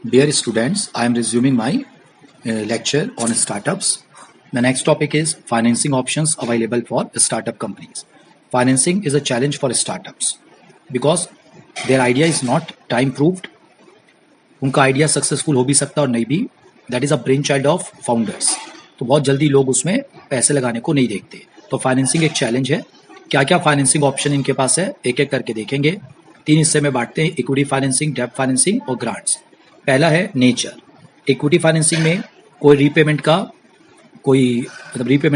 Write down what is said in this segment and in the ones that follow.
Dear students, I am resuming my lecture on startups. The next topic is financing options available for startup companies. Financing is a challenge for startups because their idea is not time proved. उनका idea successful हो भी सकता है और नहीं भी. That is a brain child of founders. तो बहुत जल्दी लोग उसमें पैसे लगाने को नहीं देखते. तो फाइनेंसिंग एक चैलेंज है. क्या क्या फाइनेंसिंग ऑप्शन इनके पास है एक एक करके देखेंगे. 3 हिस्से में बांटते हैं, इक्विटी फाइनेंसिंग, डेब्ट फाइनेंसिंग और ग्रांट्स. पहला है नेचर. इक्विटी फाइनेंसिंग में कोई रीपेमेंट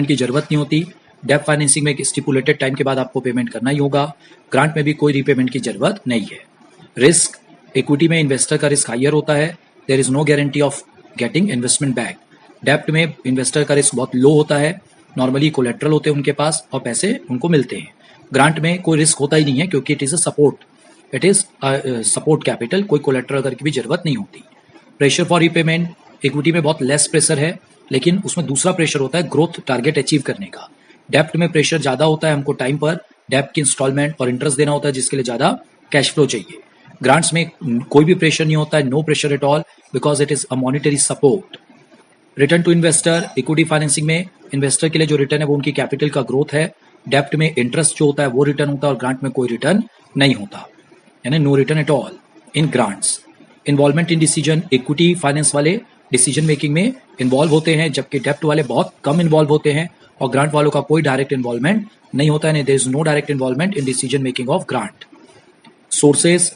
की जरूरत नहीं होती. डेब्ट फाइनेंसिंग में एक स्टिपुलेटेड टाइम के बाद आपको पेमेंट करना ही होगा. ग्रांट में भी कोई रीपेमेंट की जरूरत नहीं है. रिस्क, इक्विटी में इन्वेस्टर का रिस्क हायर होता है. There is no guarantee of getting investment back. डेब्ट में इन्वेस्टर का रिस्क बहुत लो होता है. नॉर्मली कोलेट्रल होते हैं उनके पास और पैसे उनको मिलते हैं. ग्रांट में कोई रिस्क होता ही नहीं है क्योंकि इट इज सपोर्ट कैपिटल. कोई कोलेट्रल करके भी जरूरत नहीं होती. प्रेशर फॉर रीपेमेंट, इक्विटी में बहुत लेस प्रेशर है लेकिन उसमें दूसरा प्रेशर होता है ग्रोथ टारगेट अचीव करने का. डेब्ट में प्रेशर ज्यादा होता है, हमको टाइम पर डेब्ट की इंस्टॉलमेंट और इंटरेस्ट देना होता है जिसके लिए ज्यादा कैश फ्लो चाहिए. ग्रांट्स में कोई भी प्रेशर नहीं होता है, no pressure at all because it is a monetary support. Return to investor, equity financing में इन्वेस्टर के लिए जो रिटर्न है वो उनकी कैपिटल का ग्रोथ है. डेब्ट में इंटरेस्ट जो होता है वो रिटर्न होता है और ग्रांट में कोई रिटर्न नहीं होता, यानी no return at all in grants. Involvement in decision, equity finance वाले डिसीजन मेकिंग में इन्वॉल्व होते हैं जबकि डेब्ट वाले बहुत कम इन्वॉल्व होते हैं और ग्रांट वालों का कोई डायरेक्ट इन्वॉल्वमेंट नहीं होता है. There is no direct involvement in decision making of grant. Sources,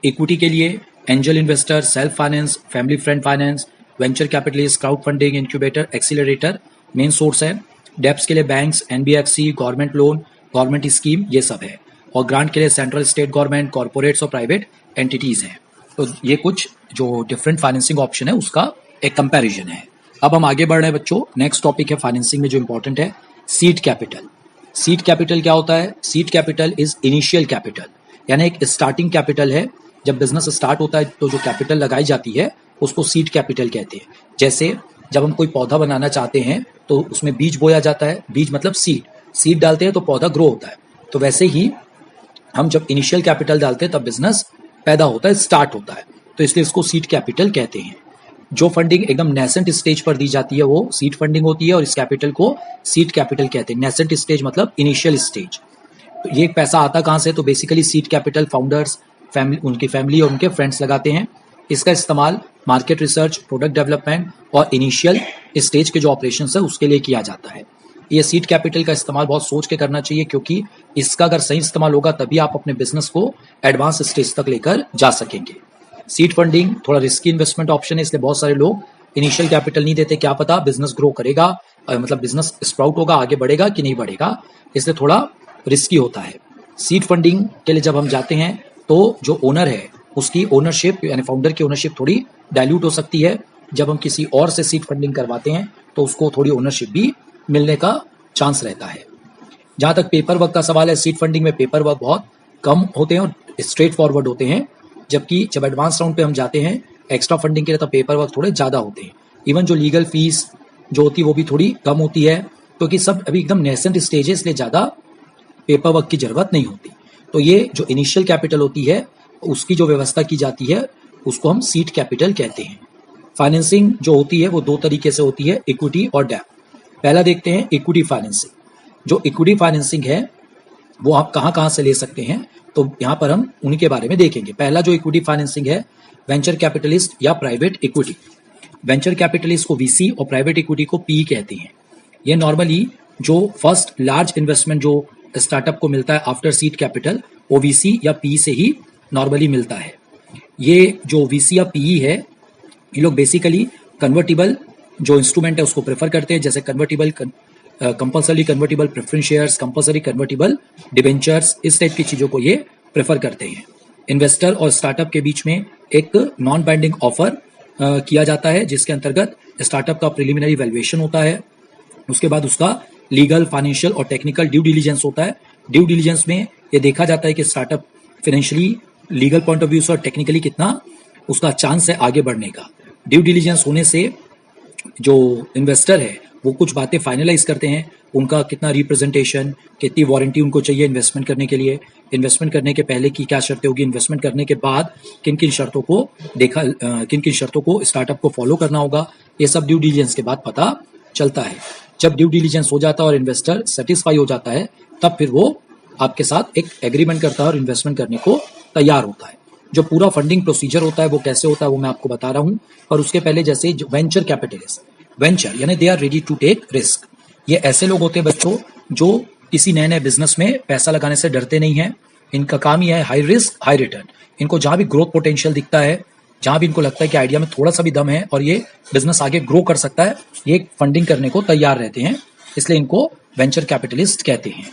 equity के लिए angel investor, self finance, family friend finance, venture capitalist, crowd funding, incubator, accelerator main source है. डेब्ट्स के लिए banks, NBFC, government loan, government scheme, ये सब है. और grant के लिए सेंट्रल स्टेट गवर्नमेंट, कॉर्पोरेट्स और प्राइवेट एंटिटीज हैं. तो ये कुछ जो डिफरेंट फाइनेंसिंग ऑप्शन है उसका एक कंपैरिजन है. अब हम आगे बढ़ रहे हैं बच्चों. नेक्स्ट टॉपिक है फाइनेंसिंग में जो इंपॉर्टेंट है, सीड कैपिटल. सीड कैपिटल क्या होता है? Seed capital is initial capital, यानी एक स्टार्टिंग कैपिटल है. जब बिजनेस स्टार्ट होता है तो जो कैपिटल लगाई जाती है उसको सीड कैपिटल कहते हैं. जैसे जब हम कोई पौधा बनाना चाहते हैं तो उसमें बीज बोया जाता है. बीज मतलब सीड डालते हैं तो पौधा ग्रो होता है. तो वैसे ही हम जब इनिशियल कैपिटल डालते हैं तब बिजनेस पैदा होता है, स्टार्ट होता है. तो इसलिए इसको सीड कैपिटल कहते हैं. जो फंडिंग एकदम नेसेंट स्टेज पर दी जाती है वो सीड फंडिंग होती है और इस कैपिटल को सीड कैपिटल कहते हैं. नेसेंट स्टेज मतलब इनिशियल स्टेज. तो ये पैसा आता कहाँ से? तो बेसिकली सीड कैपिटल फाउंडर्स, उनकी फैमिली और उनके फ्रेंड्स लगाते हैं. इसका इस्तेमाल मार्केट रिसर्च, प्रोडक्ट डेवलपमेंट और इनिशियल स्टेज के जो ऑपरेशंस है उसके लिए किया जाता है. ये सीड कैपिटल का इस्तेमाल बहुत सोच के करना चाहिए क्योंकि इसका अगर सही इस्तेमाल होगा तभी आप अपने बिजनेस को एडवांस स्टेज तक लेकर जा सकेंगे. सीड फंडिंग थोड़ा रिस्की इन्वेस्टमेंट ऑप्शन है, इसलिए बहुत सारे लोग इनिशियल कैपिटल नहीं देते. क्या पता बिजनेस ग्रो करेगा, मतलब बिजनेस स्प्राउट होगा, आगे बढ़ेगा कि नहीं बढ़ेगा, इसलिए थोड़ा रिस्की होता है. सीड फंडिंग के लिए जब हम जाते हैं तो जो ओनर है उसकी ओनरशिप यानी फाउंडर की ओनरशिप थोड़ी डाइल्यूट हो सकती है. जब हम किसी और से सीड फंडिंग करवाते हैं तो उसको थोड़ी ओनरशिप भी मिलने का चांस रहता है. जहां तक पेपर वर्क का सवाल है, सीड फंडिंग में पेपर वर्क बहुत कम होते हैं और स्ट्रेट फॉरवर्ड होते हैं, जबकि जब एडवांस राउंड पे हम जाते हैं एक्स्ट्रा फंडिंग के लिए तो पेपर वर्क थोड़े ज्यादा होते हैं. इवन जो लीगल फीस जो होती है वो भी थोड़ी कम होती है क्योंकि सब अभी एकदम नेसेंट स्टेज है, इसलिए ज्यादा पेपर वर्क की जरूरत नहीं होती. तो ये जो इनिशियल कैपिटल होती है उसकी जो व्यवस्था की जाती है उसको हम सीड कैपिटल कहते हैं. फाइनेंसिंग जो होती है वो 2 तरीके से होती है, इक्विटी और डेब्ट. पहला देखते हैं इक्विटी फाइनेंसिंग. जो इक्विटी फाइनेंसिंग है वो आप कहाँ कहाँ से ले सकते हैं तो यहाँ पर हम उन्हीं के बारे में देखेंगे. पहला जो इक्विटी फाइनेंसिंग है, वेंचर कैपिटलिस्ट या प्राइवेट इक्विटी. वेंचर कैपिटलिस्ट को वीसी और प्राइवेट इक्विटी को पी कहते हैं. ये नॉर्मली जो फर्स्ट लार्ज इन्वेस्टमेंट जो स्टार्टअप को मिलता है आफ्टर सीड कैपिटल वो वीसी या पी से ही नॉर्मली मिलता है. ये जो वीसी या पीई है ये लोग बेसिकली कन्वर्टिबल जो इंस्ट्रूमेंट है उसको प्रेफर करते हैं, जैसे compulsory convertible preference shares, compulsory convertible debentures, इस टाइप की चीजों को ये प्रेफर करते हैं. इन्वेस्टर और स्टार्टअप के बीच में एक नॉन बाइंडिंग ऑफर किया जाता है जिसके अंतर्गत स्टार्टअप का प्रिलिमिनरी वैल्यूएशन होता है. उसके बाद उसका लीगल, फाइनेंशियल और टेक्निकल ड्यू डिलीजेंस होता है. ड्यू डिलीजेंस में ये देखा जाता है कि startup financially, legal point of view से और टेक्निकली कितना उसका चांस है आगे बढ़ने का. ड्यू डिलीजेंस होने से जो इन्वेस्टर है वो कुछ बातें फाइनलाइज करते हैं, उनका कितना रिप्रेजेंटेशन, कितनी वारंटी उनको चाहिए इन्वेस्टमेंट करने के लिए, इन्वेस्टमेंट करने के पहले की क्या शर्तें होगी, इन्वेस्टमेंट करने के बाद किन किन शर्तों को किन किन शर्तों को स्टार्टअप को फॉलो करना होगा, ये सब ड्यू डिलिजेंस के बाद पता चलता है। जब ड्यू डिलिजेंस हो जाता है और इन्वेस्टर सेटिस्फाई हो जाता है, तब फिर वो आपके साथ एक एग्रीमेंट करता है और इन्वेस्टमेंट करने को तैयार होता है। जो पूरा फंडिंग प्रोसीजर होता है वो कैसे होता है वो मैं आपको बता रहा हूँ। और उसके पहले जैसे वेंचर कैपिटलिस्ट, वेंचर यानी they are ready to take risk, ये ऐसे लोग होते हैं बच्चों जो किसी नए नए बिजनेस में पैसा लगाने से डरते नहीं है। इनका काम ही है हाई रिस्क हाई रिटर्न। इनको जहां भी ग्रोथ पोटेंशियल दिखता है, जहां भी इनको लगता है कि आइडिया में थोड़ा सा भी दम है और ये बिजनेस आगे ग्रो कर सकता है, ये फंडिंग करने को तैयार रहते हैं, इसलिए इनको वेंचर कैपिटलिस्ट कहते हैं।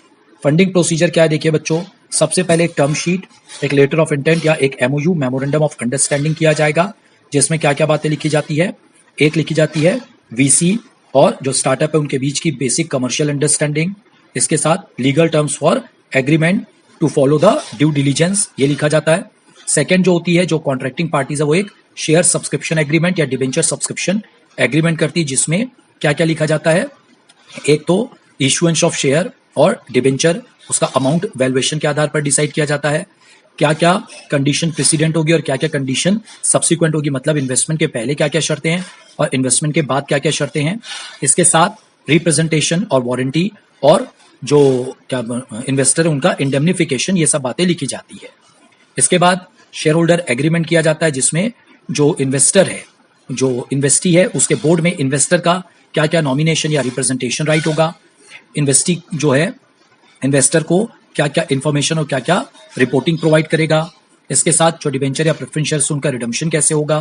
फंडिंग प्रोसीजर क्या है देखिए बच्चों, सबसे पहले एक टर्म शीट, एक लेटर ऑफ इंटेंट या एक एमओयू मेमोरेंडम ऑफ अंडरस्टैंडिंग किया जाएगा, जिसमें क्या क्या बातें लिखी जाती है। एक लिखी जाती है वीसी और जो स्टार्टअप है उनके बीच की बेसिक कमर्शियल अंडरस्टैंडिंग, इसके साथ legal terms for agreement to follow the due diligence, ये लिखा जाता है। सेकेंड जो होती है, जो कॉन्ट्रैक्टिंग पार्टीज है, वो एक शेयर सब्सक्रिप्शन एग्रीमेंट या डिबेंचर सब्सक्रिप्शन एग्रीमेंट करती है, जिसमें क्या क्या लिखा जाता है। एक तो इशुएंस ऑफ शेयर और डिबेंचर, उसका अमाउंट वैल्यूएशन के आधार पर डिसाइड किया जाता है। क्या क्या कंडीशन प्रेसिडेंट होगी और क्या क्या कंडीशन सब्सिक्वेंट होगी, मतलब इन्वेस्टमेंट के पहले क्या क्या शर्तें हैं और इन्वेस्टमेंट के बाद क्या क्या शर्तें हैं। इसके साथ रिप्रेजेंटेशन और वारंटी और जो क्या इन्वेस्टर है उनका इंडेमनिफिकेशन, ये सब बातें लिखी जाती है। इसके बाद शेयर होल्डर एग्रीमेंट किया जाता है, जिसमें जो इन्वेस्टर है, जो इन्वेस्टी है, उसके बोर्ड में इन्वेस्टर का क्या क्या नॉमिनेशन या रिप्रेजेंटेशन राइट होगा। इन्वेस्टी जो है इन्वेस्टर को क्या क्या इन्फॉर्मेशन और क्या क्या रिपोर्टिंग प्रोवाइड करेगा। इसके साथ जो डिबेंचर या प्रेफरेंस शेयर्स उनका रिडम्पशन कैसे होगा,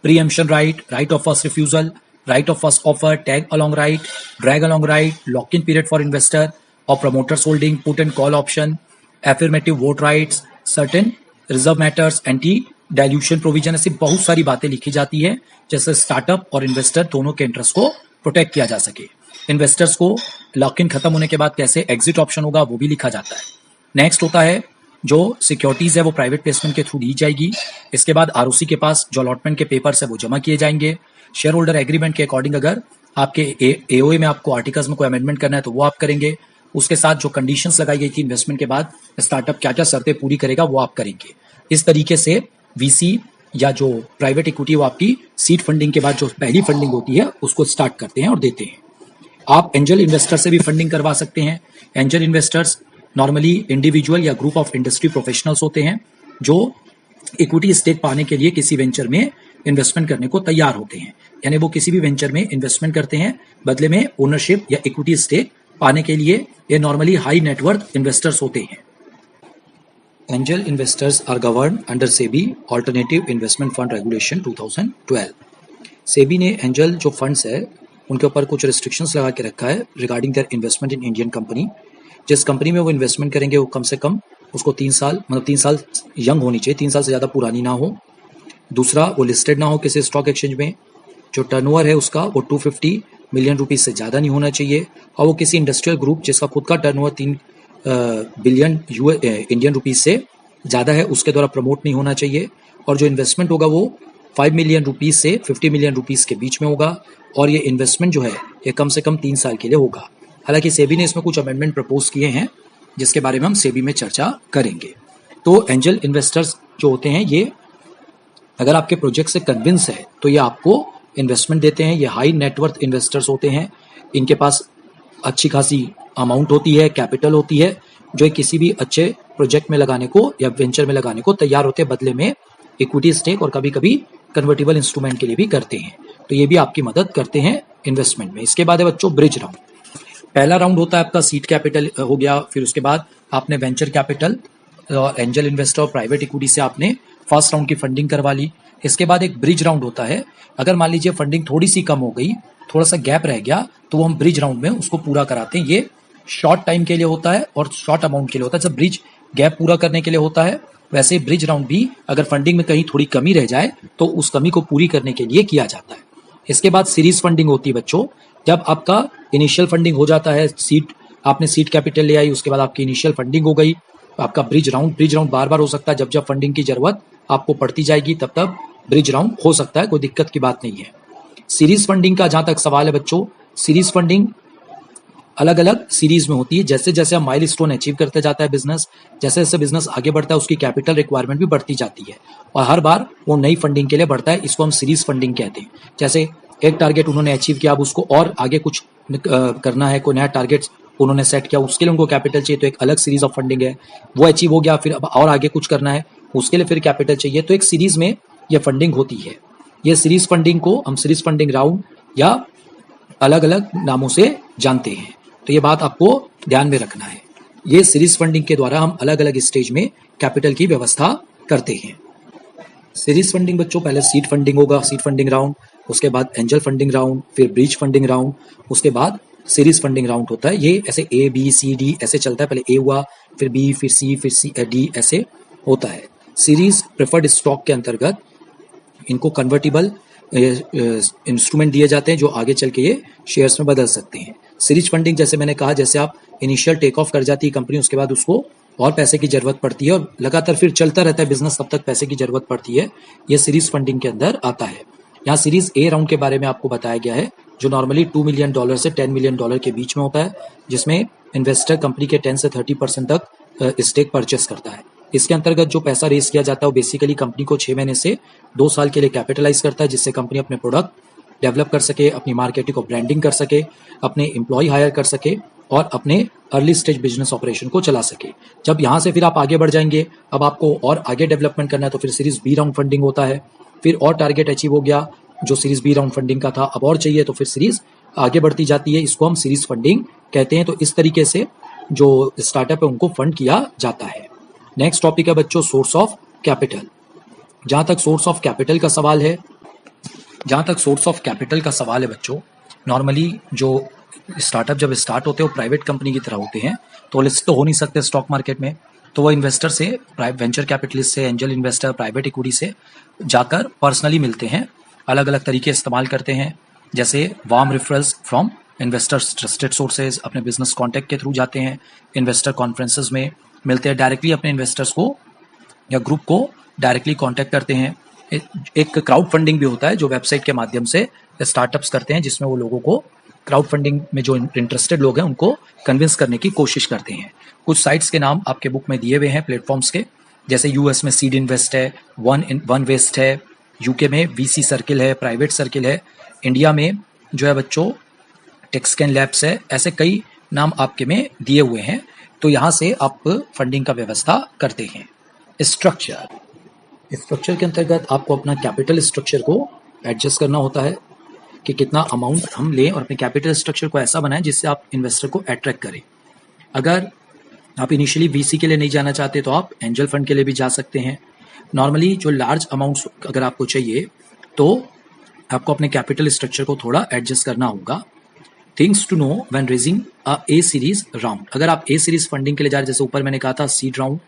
preemption right, right of first refusal, right of first offer, tag along right, drag along right, lock in period for investor और promoters holding, put and call option, affirmative vote rights, certain reserve matters, anti dilution provision, ऐसी बहुत सारी बातें लिखी जाती है, जैसे startup और इन्वेस्टर दोनों के इंटरेस्ट को प्रोटेक्ट किया जा सके। इन्वेस्टर्स को लॉक इन खत्म होने के बाद कैसे एग्जिट ऑप्शन होगा वो भी लिखा जाता है। नेक्स्ट होता है जो सिक्योरिटीज है वो प्राइवेट प्लेसमेंट के थ्रू दी जाएगी। इसके बाद आरओसी के पास जो अलॉटमेंट के पेपर्स है वो जमा किए जाएंगे। शेयर होल्डर एग्रीमेंट के अकॉर्डिंग अगर आपके एओए में आपको आर्टिकल्स में कोई अमेंडमेंट करना है तो वो आप करेंगे। उसके साथ जो कंडीशंस लगाई गई थी इन्वेस्टमेंट के बाद, स्टार्टअप क्या क्या शर्तें पूरी करेगा वो आप करेंगे। इस तरीके से वीसी या जो प्राइवेट इक्विटी वो आपकी सीड फंडिंग के बाद जो पहली फंडिंग होती है उसको स्टार्ट करते हैं और देते हैं। आप एंजल इन्वेस्टर से भी फंडिंग करवा सकते हैं। एंजल इन्वेस्टर्स नॉर्मली इंडिविजुअल या ग्रुप ऑफ इंडस्ट्री प्रोफेशनल्स होते हैं जो इक्विटी स्टेक पाने के लिए किसी वेंचर में इन्वेस्टमेंट करने को तैयार होते हैं, यानी वो किसी भी वेंचर में इन्वेस्टमेंट करते हैं बदले में ओनरशिप या इक्विटी स्टेक पाने के लिए। ये नॉर्मली हाई नेटवर्थ इन्वेस्टर्स होते हैं। Angel investors are govern under SEBI alternative investment fund regulation 2012। SEBI ने एंजल जो फंड्स है उनके ऊपर कुछ रिस्ट्रिक्शंस लगा के रखा है regarding their investment in Indian company. जिस कंपनी में वो इन्वेस्टमेंट करेंगे वो कम से कम उसको 3 साल, मतलब 3 साल यंग होनी चाहिए, 3 साल से ज़्यादा पुरानी ना हो। दूसरा, वो लिस्टेड ना हो किसी स्टॉक एक्सचेंज में। जो टर्नओवर है उसका वो 250 मिलियन रुपीज़ से ज़्यादा नहीं होना चाहिए। और वो किसी इंडस्ट्रियल ग्रुप जिसका खुद का टर्नओवर 3 बिलियन इंडियन रुपीज़ से ज़्यादा है उसके द्वारा प्रमोट नहीं होना चाहिए। और जो इन्वेस्टमेंट होगा वो 5 मिलियन रुपीज़ से 50 मिलियन रुपीज़ के बीच में होगा। और ये इन्वेस्टमेंट जो है ये कम से कम 3 साल के लिए होगा। हालांकि सेबी ने इसमें कुछ अमेंडमेंट प्रपोज किए हैं जिसके बारे में हम सेबी में चर्चा करेंगे। तो एंजल इन्वेस्टर्स जो होते हैं ये अगर आपके प्रोजेक्ट से कन्विंस है तो ये आपको इन्वेस्टमेंट देते हैं। ये हाई नेटवर्थ इन्वेस्टर्स होते हैं, इनके पास अच्छी खासी अमाउंट होती है, कैपिटल होती है, जो किसी भी अच्छे प्रोजेक्ट में लगाने को या वेंचर में लगाने को तैयार होते हैं, बदले में इक्विटी स्टेक और कभी कभी कन्वर्टेबल इंस्ट्रूमेंट के लिए भी करते हैं। तो ये भी आपकी मदद करते हैं इन्वेस्टमेंट में। इसके बाद है बच्चों ब्रिज राउंड। पहला राउंड होता है आपका सीड कैपिटल हो गया, फिर उसके बाद आपने वेंचर कैपिटल और एंजल इन्वेस्टर और प्राइवेट इक्विटी से आपने फर्स्ट राउंड की फंडिंग करवा ली। इसके बाद एक ब्रिज राउंड होता है। अगर मान लीजिए फंडिंग थोड़ी सी कम हो गई, थोड़ा सा गैप रह गया, तो वो हम ब्रिज राउंड में उसको पूरा कराते हैं। ये शॉर्ट टाइम के लिए होता है और शॉर्ट अमाउंट के लिए होता है। जब ब्रिज गैप पूरा करने के लिए होता है, वैसे ब्रिज राउंड भी अगर फंडिंग में कहीं थोड़ी कमी रह जाए तो उस कमी को पूरी करने के लिए किया जाता है। इसके बाद सीरीज फंडिंग होती है बच्चों। जब आपका इनिशियल फंडिंग हो जाता है, आपने सीड कैपिटल ले आई, उसके बाद आपकी इनिशियल फंडिंग हो गई, आपका ब्रिज राउंड बार बार हो सकता है। जब जब फंडिंग की जरूरत आपको पड़ती जाएगी तब ब्रिज राउंड हो सकता है, कोई दिक्कत की बात नहीं है। सीरीज फंडिंग का जहां तक सवाल है बच्चों, सीरीज फंडिंग अलग अलग सीरीज में होती है। जैसे जैसे हम माइलस्टोन अचीव करते जाता है बिजनेस, जैसे जैसे बिजनेस आगे बढ़ता है उसकी कैपिटल रिक्वायरमेंट भी बढ़ती जाती है और हर बार वो नई फंडिंग के लिए बढ़ता है। इसको हम सीरीज फंडिंग कहते हैं। जैसे एक टारगेट उन्होंने अचीव किया, अब उसको और आगे कुछ करना है, कोई नया टारगेट उन्होंने सेट किया, उसके लिए उनको कैपिटल चाहिए तो एक अलग सीरीज ऑफ फंडिंग है। वो अचीव हो गया, फिर अब और आगे कुछ करना है, उसके लिए फिर कैपिटल चाहिए, तो एक सीरीज में ये फंडिंग होती है। ये सीरीज फंडिंग को हम सीरीज फंडिंग राउंड या अलग अलग नामों से जानते हैं। तो ये बात आपको ध्यान में रखना है। ये सीरीज फंडिंग के द्वारा हम अलग अलग स्टेज में कैपिटल की व्यवस्था करते हैं। सीरीज फंडिंग बच्चों पहले सीड फंडिंग होगा, सीड फंडिंग राउंड, उसके बाद एंजल फंडिंग राउंड, फिर ब्रिज फंडिंग राउंड, उसके बाद सीरीज फंडिंग राउंड होता है। ये ऐसे ए बी सी डी ऐसे चलता है, पहले ए हुआ, फिर बी, फिर सी, फिर डी, ऐसे होता है। सीरीज प्रेफर्ड स्टॉक के अंतर्गत इनको कन्वर्टिबल इंस्ट्रूमेंट दिए जाते हैं जो आगे चल के ये शेयर्स में बदल सकते हैं। सीरीज फंडिंग जैसे मैंने कहा, जैसे आप इनिशियल टेक ऑफ कर जाती है कंपनी, उसके बाद उसको और पैसे की जरूरत पड़ती है और लगातार फिर चलता रहता है बिजनेस, तब तक पैसे की जरूरत पड़ती है, ये सीरीज फंडिंग के अंदर आता है। यहाँ सीरीज ए राउंड के बारे में आपको बताया गया है, जो नॉर्मली $2 मिलियन से $10 मिलियन के बीच में होता है, जिसमें इन्वेस्टर कंपनी के 10 से 30% तक स्टेक परचेस करता है। इसके अंतर्गत जो पैसा रेस किया जाता है वो बेसिकली कंपनी को 6 महीने से 2 साल के लिए कैपिटलाइज करता है, जिससे कंपनी अपने प्रोडक्ट डेवलप कर सके, अपनी मार्केटिंग और ब्रांडिंग कर सके, अपने एम्प्लॉय हायर कर सके और अपने अर्ली स्टेज बिजनेस ऑपरेशन को चला सके। जब यहाँ से फिर आप आगे बढ़ जाएंगे, अब आपको और आगे डेवलपमेंट करना है, तो फिर सीरीज बी राउंड फंडिंग होता है। फिर और टारगेट अचीव हो गया जो सीरीज बी राउंड फंडिंग का था, अब और चाहिए तो फिर सीरीज आगे बढ़ती जाती है, इसको हम सीरीज फंडिंग कहते हैं। तो इस तरीके से जो स्टार्टअप है उनको फंड किया जाता है। नेक्स्ट टॉपिक है बच्चों सोर्स ऑफ कैपिटल। जहां तक सोर्स ऑफ कैपिटल का सवाल है बच्चों, नॉर्मली जो स्टार्टअप जब स्टार्ट होते हैं वो प्राइवेट कंपनी की तरह होते हैं, तो लिस्ट तो हो नहीं सकते स्टॉक मार्केट में, तो वो इन्वेस्टर से, वेंचर कैपिटलिस्ट से, एंजल इन्वेस्टर, प्राइवेट इक्विटी से जाकर पर्सनली मिलते हैं, अलग अलग तरीके इस्तेमाल करते हैं, जैसे warm referrals from investors, trusted sources, अपने बिजनेस कॉन्टैक्ट के थ्रू जाते हैं, इन्वेस्टर कॉन्फ्रेंसेज में मिलते हैं, डायरेक्टली अपने इन्वेस्टर्स को या ग्रुप को डायरेक्टली कांटेक्ट करते हैं। एक क्राउड फंडिंग भी होता है जो वेबसाइट के माध्यम से स्टार्टअप्स करते हैं, जिसमें वो लोगों को क्राउड फंडिंग में जो इंटरेस्टेड लोग हैं उनको कन्विंस करने की कोशिश करते हैं। कुछ साइट्स के नाम आपके बुक में दिए हुए हैं प्लेटफॉर्म्स के, जैसे यूएस में सीड इन्वेस्ट है, वन वेस्ट है, यूके में वीसी सर्किल है, प्राइवेट सर्किल है, इंडिया में जो है बच्चों टेक्सकैन लैब्स है, ऐसे कई नाम आपके में दिए हुए हैं। तो यहाँ से आप फंडिंग का व्यवस्था करते हैं। स्ट्रक्चर के अंतर्गत आपको अपना कैपिटल स्ट्रक्चर को एडजस्ट करना होता है कि कितना अमाउंट हम लें और अपने कैपिटल स्ट्रक्चर को ऐसा बनाएं जिससे आप इन्वेस्टर को अट्रैक्ट करें। अगर आप इनिशियली वीसी के लिए नहीं जाना चाहते तो आप एंजल फंड के लिए भी जा सकते हैं। नॉर्मली जो लार्ज अमाउंट्स अगर आपको चाहिए तो आपको अपने कैपिटल स्ट्रक्चर को थोड़ा एडजस्ट करना होगा। Things to know when raising a A series round. अगर आप ए सीरीज फंडिंग के लिए जा रहे, जैसे ऊपर मैंने कहा था सीड राउंड,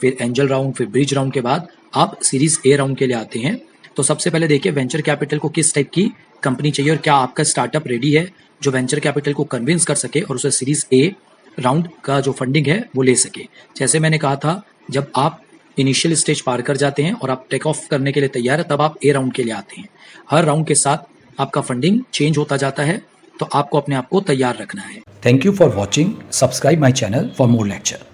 फिर एंजल राउंड, फिर ब्रिज राउंड के बाद आप सीरीज ए राउंड के लिए आते हैं, तो सबसे पहले देखिए वेंचर कैपिटल को किस टाइप की कंपनी चाहिए और क्या आपका स्टार्टअप रेडी है जो वेंचर कैपिटल को कन्विंस कर सके और उसे सीरीज ए राउंड का जो फंडिंग है वो ले सके। जैसे मैंने कहा था, जब आप इनिशियल स्टेज पार कर जाते हैं और आप टेक ऑफ करने के लिए तैयार है, तब आप ए राउंड के लिए आते हैं। हर राउंड के साथ आपका फंडिंग चेंज होता जाता है, तो आपको अपने आप को तैयार रखना है। Thank you for watching. Subscribe my channel for more lecture.